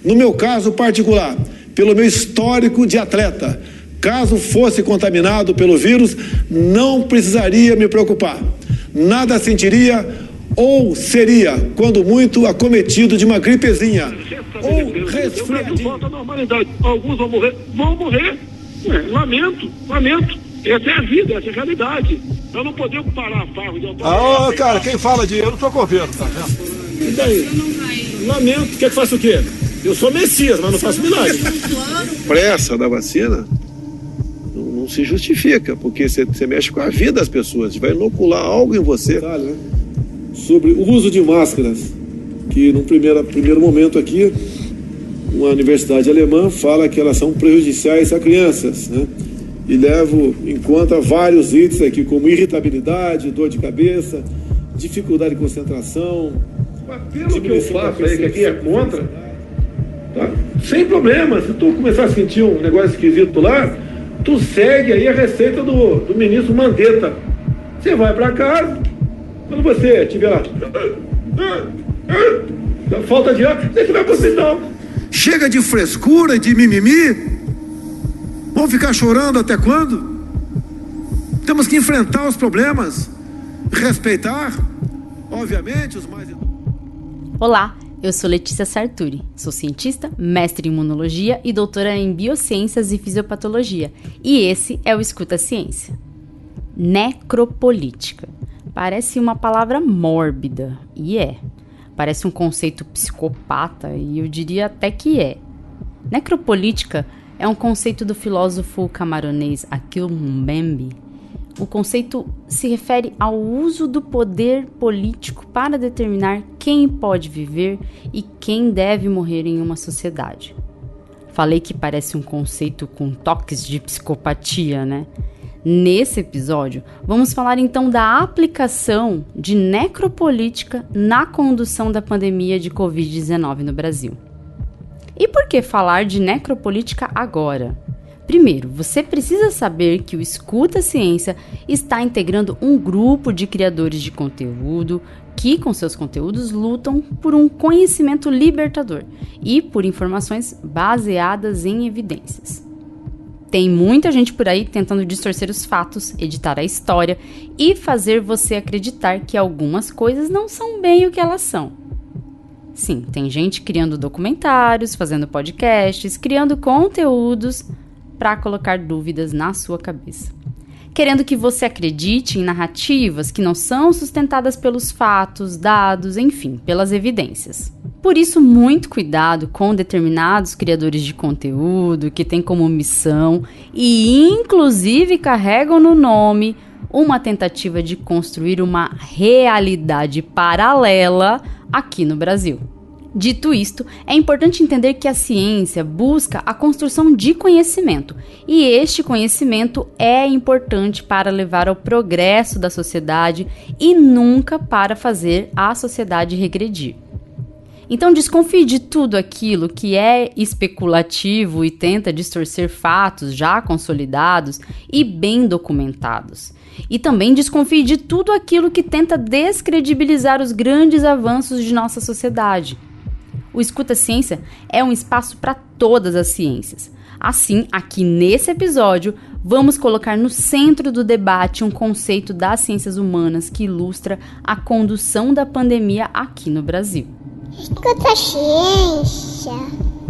No meu caso particular, pelo meu histórico de atleta, caso fosse contaminado pelo vírus, não precisaria me preocupar. Nada sentiria ou seria, quando muito, acometido de uma gripezinha ou resfriadinho. Volta à normalidade. Alguns vão morrer. Lamento. Essa é a vida, essa é a realidade. Nós não podemos parar a farra de autonomia. Cara, quem fala de eu não sou governo, tá vendo? E daí? Lamento. Quer que faça o quê? Eu sou Messias, mas não faço milagre. Pressa da vacina não se justifica, porque você mexe com a vida das pessoas, vai inocular algo em você. Sobre o uso de máscaras, que num primeiro momento aqui, uma universidade alemã fala que elas são prejudiciais a crianças, né? E levo em conta vários itens aqui, como irritabilidade, dor de cabeça, dificuldade de concentração. Pelo que eu faço aí, que aqui é contra, tá? Sem problema. Se tu começar a sentir um negócio esquisito lá, tu segue aí a receita do ministro Mandetta. Você vai para casa, quando você tiver lá, falta de ar, você vai para o hospital. Chega de frescura, de mimimi. Vamos ficar chorando até quando? Temos que enfrentar os problemas, respeitar, obviamente, os mais... Olá, eu sou Letícia Sarturi, sou cientista, mestre em imunologia e doutora em biociências e fisiopatologia. E esse é o Escuta Ciência. Necropolítica. Parece uma palavra mórbida, e é. Parece um conceito psicopata, e eu diria até que é. Necropolítica é um conceito do filósofo camaronês Achille Mbembe. O conceito se refere ao uso do poder político para determinar quem pode viver e quem deve morrer em uma sociedade. Falei que parece um conceito com toques de psicopatia, né? Nesse episódio, vamos falar então da aplicação de necropolítica na condução da pandemia de Covid-19 no Brasil. E por que falar de necropolítica agora? Primeiro, você precisa saber que o Escuta Ciência está integrando um grupo de criadores de conteúdo que, com seus conteúdos, lutam por um conhecimento libertador e por informações baseadas em evidências. Tem muita gente por aí tentando distorcer os fatos, editar a história e fazer você acreditar que algumas coisas não são bem o que elas são. Sim, tem gente criando documentários, fazendo podcasts, criando conteúdos para colocar dúvidas na sua cabeça. Querendo que você acredite em narrativas que não são sustentadas pelos fatos, dados, enfim, pelas evidências. Por isso, muito cuidado com determinados criadores de conteúdo que têm como missão e inclusive carregam no nome uma tentativa de construir uma realidade paralela aqui no Brasil. Dito isto, é importante entender que a ciência busca a construção de conhecimento, e este conhecimento é importante para levar ao progresso da sociedade e nunca para fazer a sociedade regredir. Então desconfie de tudo aquilo que é especulativo e tenta distorcer fatos já consolidados e bem documentados. E também desconfie de tudo aquilo que tenta descredibilizar os grandes avanços de nossa sociedade. O Escuta Ciência é um espaço para todas as ciências. Assim, aqui nesse episódio, vamos colocar no centro do debate um conceito das ciências humanas que ilustra a condução da pandemia aqui no Brasil. Escuta Ciência.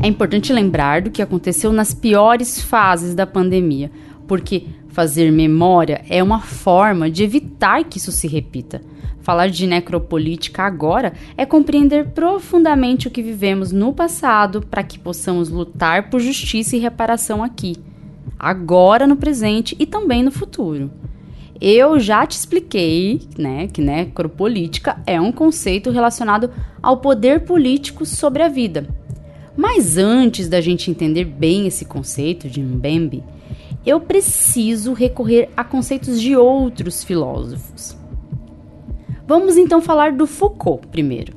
É importante lembrar do que aconteceu nas piores fases da pandemia, porque fazer memória é uma forma de evitar que isso se repita. Falar de necropolítica agora é compreender profundamente o que vivemos no passado para que possamos lutar por justiça e reparação aqui, agora no presente e também no futuro. Eu já te expliquei, que necropolítica é um conceito relacionado ao poder político sobre a vida. Mas antes da gente entender bem esse conceito de Mbembe, eu preciso recorrer a conceitos de outros filósofos. Vamos então falar do Foucault primeiro.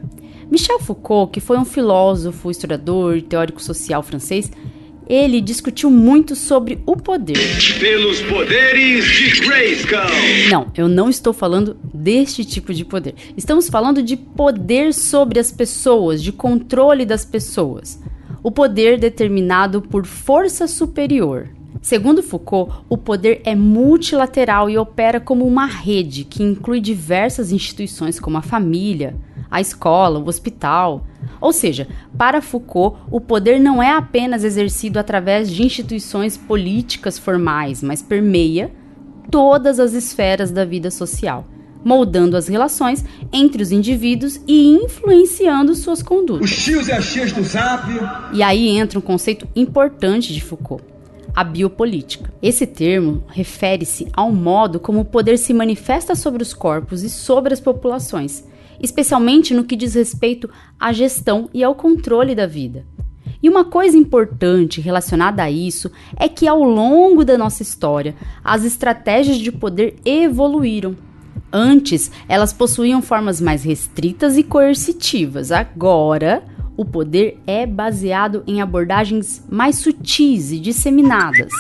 Michel Foucault, que foi um filósofo, historiador e teórico social francês, ele discutiu muito sobre o poder. Pelos poderes de Grayskull. Não, eu não estou falando deste tipo de poder. Estamos falando de poder sobre as pessoas, de controle das pessoas. o poder determinado por força superior. Segundo Foucault, o poder é multilateral e opera como uma rede que inclui diversas instituições como a família, a escola, o hospital. Ou seja, para Foucault, o poder não é apenas exercido através de instituições políticas formais, mas permeia todas as esferas da vida social, moldando as relações entre os indivíduos e influenciando suas condutas. Os tios e as tias do Zap. E aí entra um conceito importante de Foucault, a biopolítica. Esse termo refere-se ao modo como o poder se manifesta sobre os corpos e sobre as populações, especialmente no que diz respeito à gestão e ao controle da vida. E uma coisa importante relacionada a isso é que ao longo da nossa história, as estratégias de poder evoluíram. Antes, elas possuíam formas mais restritas e coercitivas. Agora, o poder é baseado em abordagens mais sutis e disseminadas.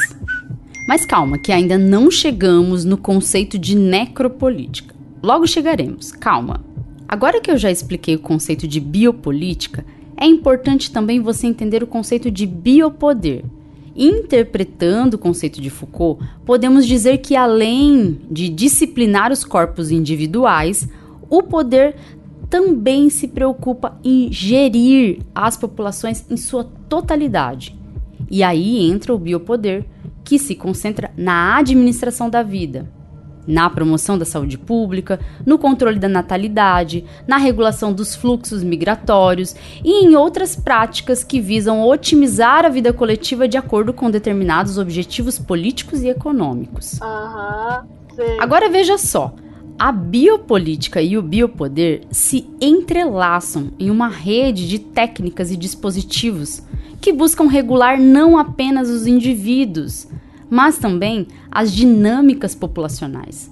Mas calma, que ainda não chegamos no conceito de necropolítica. Logo chegaremos, calma. Agora que eu já expliquei o conceito de biopolítica, é importante também você entender o conceito de biopoder. Interpretando o conceito de Foucault, podemos dizer que além de disciplinar os corpos individuais, o poder também se preocupa em gerir as populações em sua totalidade. E aí entra o biopoder, que se concentra na administração da vida, na promoção da saúde pública, no controle da natalidade, na regulação dos fluxos migratórios e em outras práticas que visam otimizar a vida coletiva de acordo com determinados objetivos políticos e econômicos. Agora veja só, a biopolítica e o biopoder se entrelaçam em uma rede de técnicas e dispositivos que buscam regular não apenas os indivíduos, mas também as dinâmicas populacionais.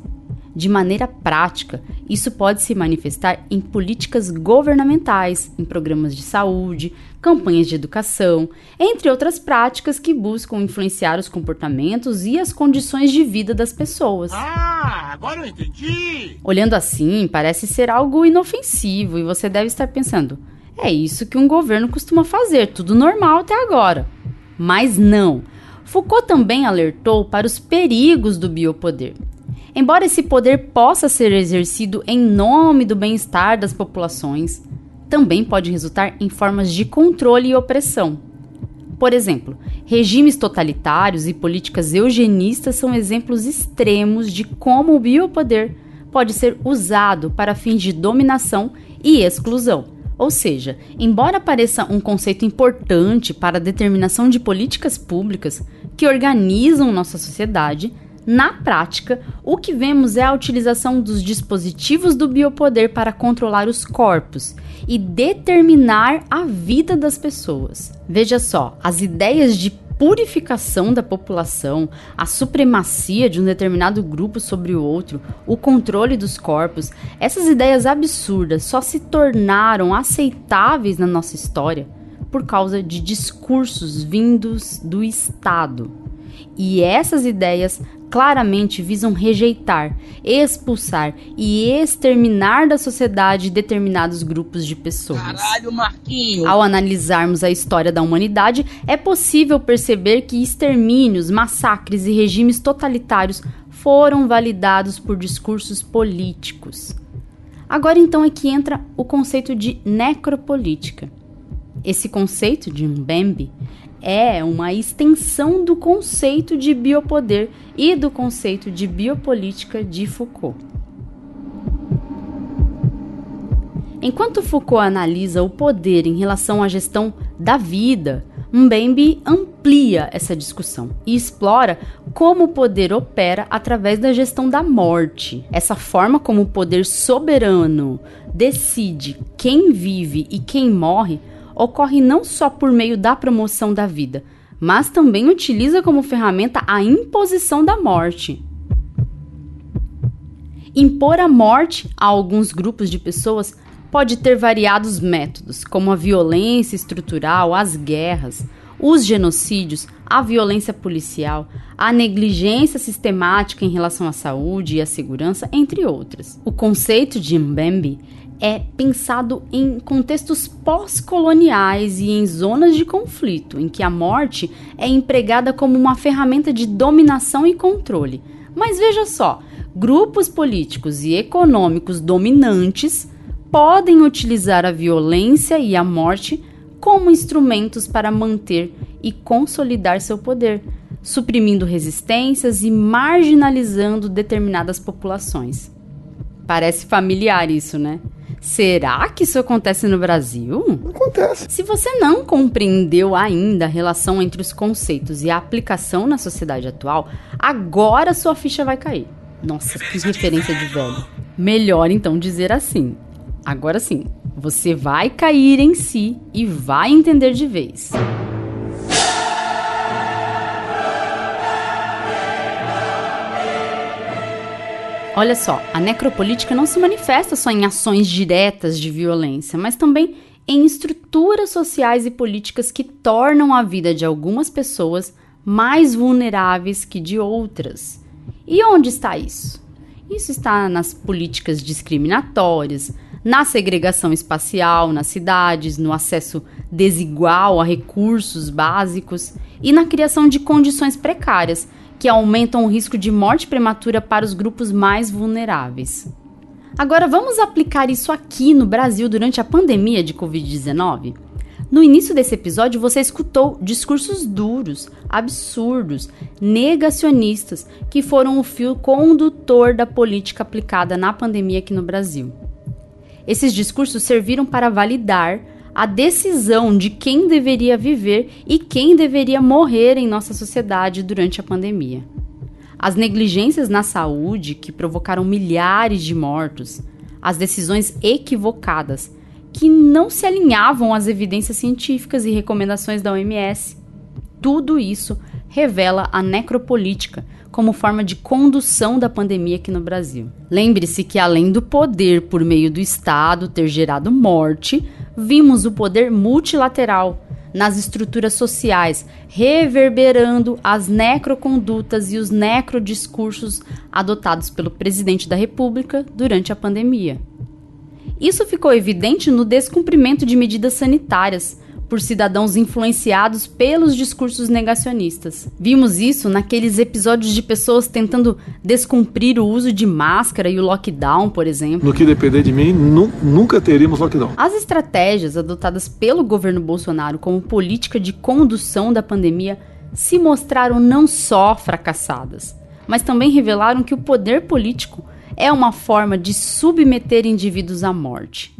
De maneira prática, isso pode se manifestar em políticas governamentais, em programas de saúde, campanhas de educação, entre outras práticas que buscam influenciar os comportamentos e as condições de vida das pessoas. Ah, agora eu entendi! Olhando assim, parece ser algo inofensivo e você deve estar pensando, é isso que um governo costuma fazer, tudo normal até agora. Mas não! Foucault também alertou para os perigos do biopoder. Embora esse poder possa ser exercido em nome do bem-estar das populações, também pode resultar em formas de controle e opressão. Por exemplo, regimes totalitários e políticas eugenistas são exemplos extremos de como o biopoder pode ser usado para fins de dominação e exclusão. Ou seja, embora pareça um conceito importante para a determinação de políticas públicas que organizam nossa sociedade, na prática, o que vemos é a utilização dos dispositivos do biopoder para controlar os corpos e determinar a vida das pessoas. Veja só, as ideias de purificação da população, a supremacia de um determinado grupo sobre o outro, o controle dos corpos, essas ideias absurdas só se tornaram aceitáveis na nossa história por causa de discursos vindos do Estado. E essas ideias claramente visam rejeitar, expulsar e exterminar da sociedade determinados grupos de pessoas. Caralho, Marquinhos! Ao analisarmos a história da humanidade, é possível perceber que extermínios, massacres e regimes totalitários foram validados por discursos políticos. Agora então é que entra o conceito de necropolítica. Esse conceito de Mbembe é uma extensão do conceito de biopoder e do conceito de biopolítica de Foucault. Enquanto Foucault analisa o poder em relação à gestão da vida, Mbembe amplia essa discussão e explora como o poder opera através da gestão da morte. Essa forma como o poder soberano decide quem vive e quem morre ocorre não só por meio da promoção da vida, mas também utiliza como ferramenta a imposição da morte. Impor a morte a alguns grupos de pessoas pode ter variados métodos, como a violência estrutural, as guerras, os genocídios, a violência policial, a negligência sistemática em relação à saúde e à segurança, entre outras. O conceito de Mbembe é pensado em contextos pós-coloniais e em zonas de conflito, em que a morte é empregada como uma ferramenta de dominação e controle. Mas veja só, grupos políticos e econômicos dominantes podem utilizar a violência e a morte como instrumentos para manter e consolidar seu poder, suprimindo resistências e marginalizando determinadas populações. Parece familiar isso, né? Será que isso acontece no Brasil? Acontece. Se você não compreendeu ainda a relação entre os conceitos e a aplicação na sociedade atual, agora sua ficha vai cair. Nossa, que referência de velho. Melhor então dizer assim. Agora sim, você vai cair em si e vai entender de vez. Olha só, a necropolítica não se manifesta só em ações diretas de violência, mas também em estruturas sociais e políticas que tornam a vida de algumas pessoas mais vulneráveis que de outras. E onde está isso? Isso está nas políticas discriminatórias, na segregação espacial nas cidades, no acesso desigual a recursos básicos e na criação de condições precárias que aumentam o risco de morte prematura para os grupos mais vulneráveis. Agora vamos aplicar isso aqui no Brasil durante a pandemia de Covid-19? No início desse episódio você escutou discursos duros, absurdos, negacionistas que foram o fio condutor da política aplicada na pandemia aqui no Brasil. Esses discursos serviram para validar a decisão de quem deveria viver e quem deveria morrer em nossa sociedade durante a pandemia. As negligências na saúde que provocaram milhares de mortos, as decisões equivocadas que não se alinhavam às evidências científicas e recomendações da OMS, tudo isso revela a necropolítica como forma de condução da pandemia aqui no Brasil. Lembre-se que além do poder por meio do Estado ter gerado morte, vimos o poder multilateral nas estruturas sociais, reverberando as necrocondutas e os necrodiscursos adotados pelo presidente da República durante a pandemia. Isso ficou evidente no descumprimento de medidas sanitárias por cidadãos influenciados pelos discursos negacionistas. Vimos isso naqueles episódios de pessoas tentando descumprir o uso de máscara e o lockdown, por exemplo. No que depender de mim, nunca teríamos lockdown. As estratégias adotadas pelo governo Bolsonaro como política de condução da pandemia se mostraram não só fracassadas, mas também revelaram que o poder político é uma forma de submeter indivíduos à morte.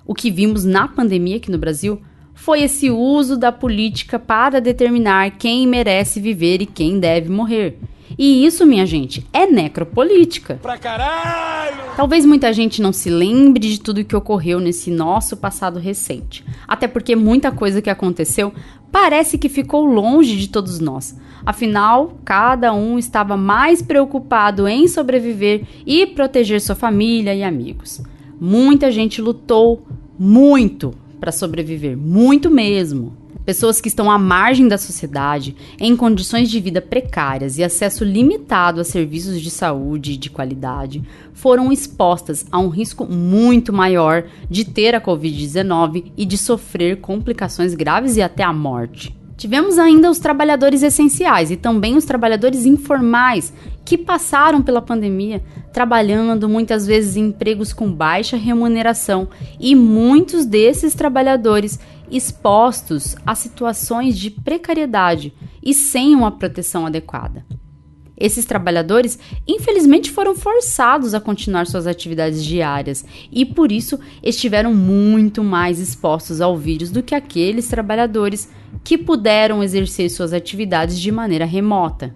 O que vimos na pandemia aqui no Brasil foi esse uso da política para determinar quem merece viver e quem deve morrer. E isso, minha gente, é necropolítica. Pra caralho! Talvez muita gente não se lembre de tudo que ocorreu nesse nosso passado recente. Até porque muita coisa que aconteceu parece que ficou longe de todos nós. Afinal, cada um estava mais preocupado em sobreviver e proteger sua família e amigos. Muita gente lutou muito para sobreviver, muito mesmo. Pessoas que estão à margem da sociedade, em condições de vida precárias e acesso limitado a serviços de saúde de qualidade, foram expostas a um risco muito maior de ter a Covid-19 e de sofrer complicações graves e até a morte. Tivemos ainda os trabalhadores essenciais e também os trabalhadores informais que passaram pela pandemia, trabalhando muitas vezes em empregos com baixa remuneração e muitos desses trabalhadores expostos a situações de precariedade e sem uma proteção adequada. Esses trabalhadores, infelizmente, foram forçados a continuar suas atividades diárias e, por isso, estiveram muito mais expostos ao vírus do que aqueles trabalhadores que puderam exercer suas atividades de maneira remota.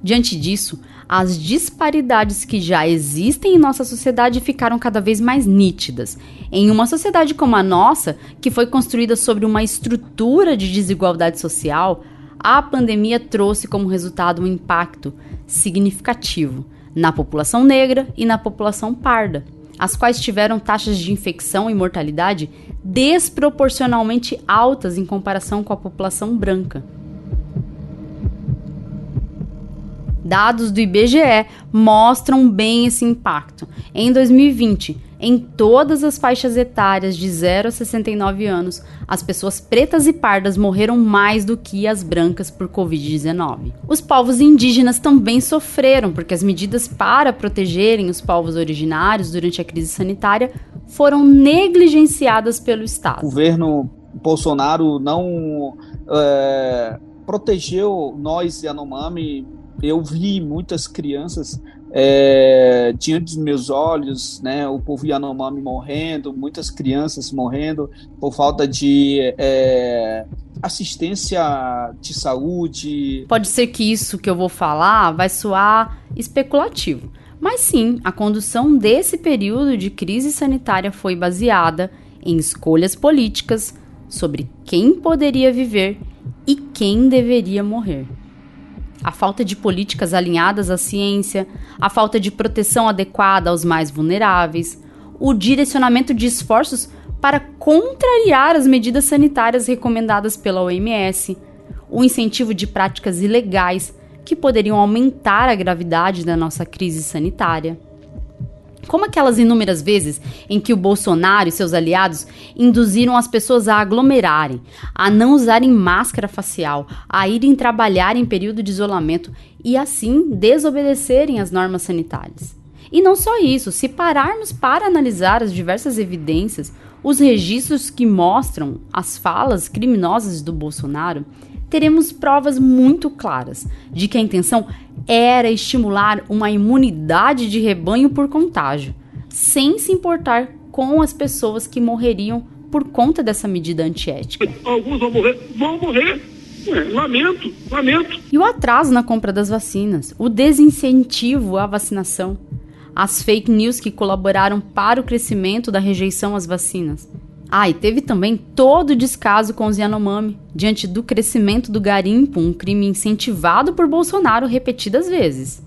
Diante disso, as disparidades que já existem em nossa sociedade ficaram cada vez mais nítidas. Em uma sociedade como a nossa, que foi construída sobre uma estrutura de desigualdade social, a pandemia trouxe como resultado um impacto significativo na população negra e na população parda, as quais tiveram taxas de infecção e mortalidade desproporcionalmente altas em comparação com a população branca. Dados do IBGE mostram bem esse impacto. Em 2020, Em todas as faixas etárias de 0 a 69 anos, as pessoas pretas e pardas morreram mais do que as brancas por Covid-19. Os povos indígenas também sofreram, porque as medidas para protegerem os povos originários durante a crise sanitária foram negligenciadas pelo Estado. O governo Bolsonaro não protegeu nós Yanomami. Eu vi muitas crianças diante dos meus olhos, né, o povo Yanomami morrendo, muitas crianças morrendo por falta de assistência de saúde. Pode ser que isso que eu vou falar vai soar especulativo, mas sim, a condução desse período de crise sanitária foi baseada em escolhas políticas sobre quem poderia viver e quem deveria morrer. A falta de políticas alinhadas à ciência, a falta de proteção adequada aos mais vulneráveis, o direcionamento de esforços para contrariar as medidas sanitárias recomendadas pela OMS, o incentivo de práticas ilegais que poderiam aumentar a gravidade da nossa crise sanitária. Como aquelas inúmeras vezes em que o Bolsonaro e seus aliados induziram as pessoas a aglomerarem, a não usarem máscara facial, a irem trabalhar em período de isolamento e assim desobedecerem as normas sanitárias. E não só isso, se pararmos para analisar as diversas evidências, os registros que mostram as falas criminosas do Bolsonaro, teremos provas muito claras de que a intenção era estimular uma imunidade de rebanho por contágio, sem se importar com as pessoas que morreriam por conta dessa medida antiética. Alguns vão morrer. Lamento. E o atraso na compra das vacinas, o desincentivo à vacinação, as fake news que colaboraram para o crescimento da rejeição às vacinas. E teve também todo o descaso com os Yanomami, diante do crescimento do garimpo, um crime incentivado por Bolsonaro repetidas vezes.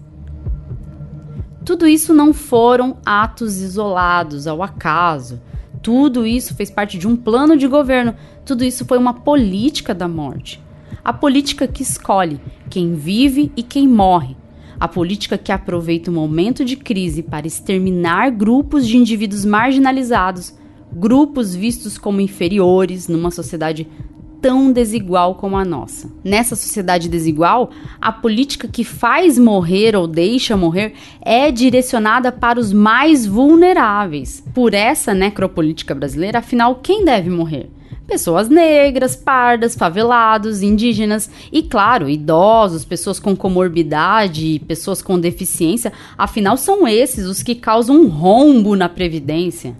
Tudo isso não foram atos isolados, ao acaso. Tudo isso fez parte de um plano de governo. Tudo isso foi uma política da morte. A política que escolhe quem vive e quem morre. A política que aproveita o momento de crise para exterminar grupos de indivíduos marginalizados, grupos vistos como inferiores numa sociedade tão desigual como a nossa. Nessa sociedade desigual, a política que faz morrer ou deixa morrer é direcionada para os mais vulneráveis. Por essa necropolítica brasileira, afinal, quem deve morrer? Pessoas negras, pardas, favelados, indígenas e, claro, idosos, pessoas com comorbidade, pessoas com deficiência. Afinal, são esses os que causam um rombo na Previdência.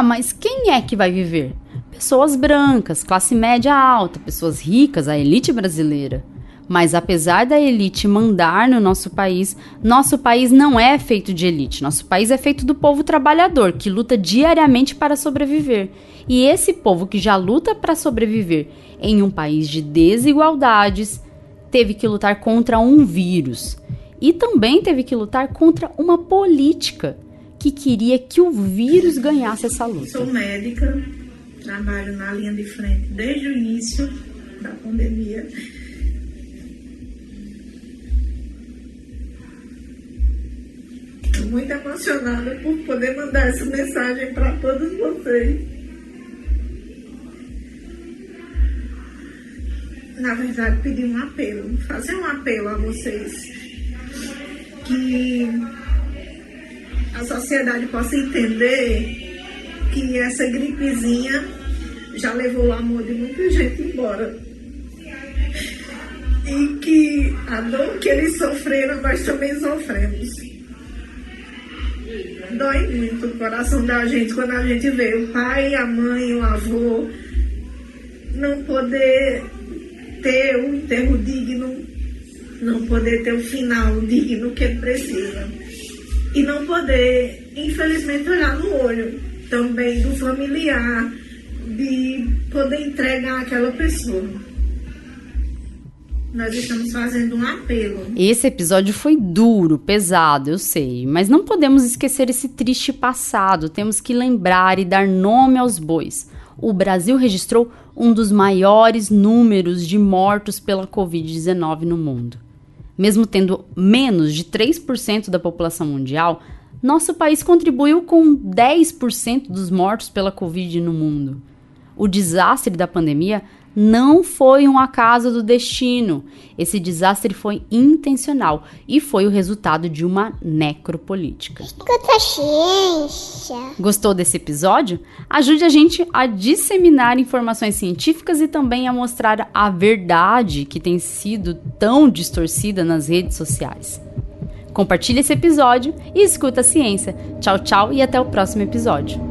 Mas quem é que vai viver? Pessoas brancas, classe média alta, pessoas ricas, a elite brasileira. Mas apesar da elite mandar no nosso país não é feito de elite. Nosso país é feito do povo trabalhador, que luta diariamente para sobreviver. E esse povo que já luta para sobreviver em um país de desigualdades, teve que lutar contra um vírus. E também teve que lutar contra uma política que queria que o vírus ganhasse essa luta. Sou médica, trabalho na linha de frente desde o início da pandemia. Estou muito emocionada por poder mandar essa mensagem para todos vocês. Na verdade, pedir um apelo, fazer um apelo a vocês que a sociedade possa entender que essa gripezinha já levou o amor de muita gente embora. E que a dor que eles sofreram, nós também sofremos. Dói muito o coração da gente quando a gente vê o pai, a mãe, o avô não poder ter um enterro digno, não poder ter o final digno que ele precisa. E não poder, infelizmente, olhar no olho também do familiar, de poder entregar aquela pessoa. Nós estamos fazendo um apelo. Esse episódio foi duro, pesado, eu sei, mas não podemos esquecer esse triste passado. Temos que lembrar e dar nome aos bois. O Brasil registrou um dos maiores números de mortos pela Covid-19 no mundo. Mesmo tendo menos de 3% da população mundial, nosso país contribuiu com 10% dos mortos pela Covid no mundo. O desastre da pandemia não foi um acaso do destino. Esse desastre foi intencional e foi o resultado de uma necropolítica. Gostou desse episódio? Ajude a gente a disseminar informações científicas e também a mostrar a verdade que tem sido tão distorcida nas redes sociais. Compartilhe esse episódio e escuta a ciência. Tchau, tchau e até o próximo episódio.